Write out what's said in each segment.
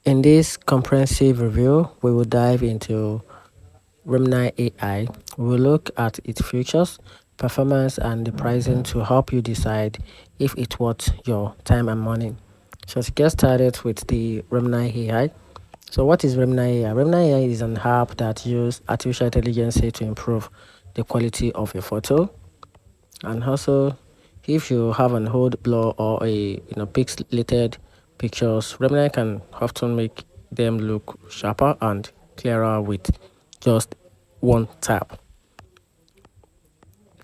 In this comprehensive review, we will dive into Remini AI. We will look at its features, performance, and the pricing to help you decide if it's worth your time and money. So to get started with the Remini AI. So what is Remini AI? Remini AI is an app that uses artificial intelligence to improve the quality of your photo, and also if you have an old blur or a pixelated pictures, Remini can often make them look sharper and clearer with just one tap.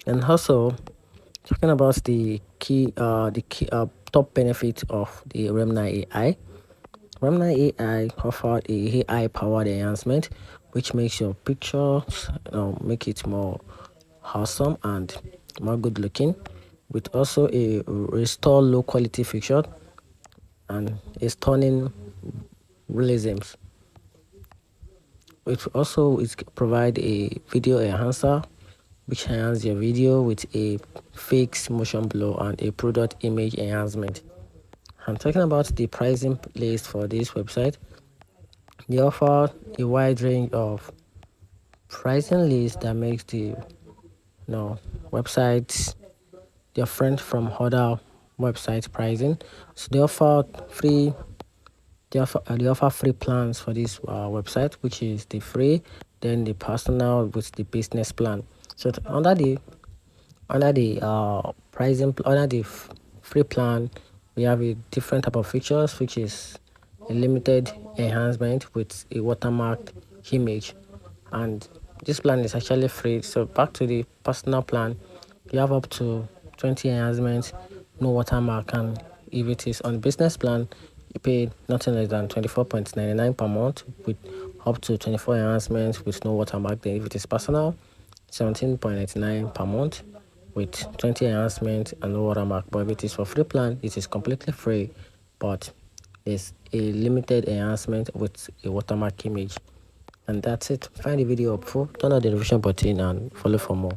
And also talking about the key top benefit of the Remini AI. Remini AI offered a AI powered enhancement which makes your pictures make it more awesome and more good looking, with also a restore low quality picture and a stunning realisms. It also is provide a video enhancer which enhances your video with a fixed motion blur and a product image enhancement. I'm talking about the pricing list for this website. They offer a wide range of pricing list that makes the websites different from other website pricing. So they offer free plans for this website, which is the free, then the personal with the business plan. So under the pricing under the free plan, we have a different type of features, which is a limited enhancement with a watermark image, and this plan is actually free. So back to the personal plan, you have up to 20 enhancements, no watermark, and if it is on business plan, you pay nothing less than 24.99 per month with up to 24 enhancements with no watermark. Then if it is personal, 17.99 per month with 20 enhancements and no watermark. But if it is for free plan, it is completely free, but it's a limited enhancement with a watermark image. And that's it. Find the video helpful, turn on the revision button and follow for more.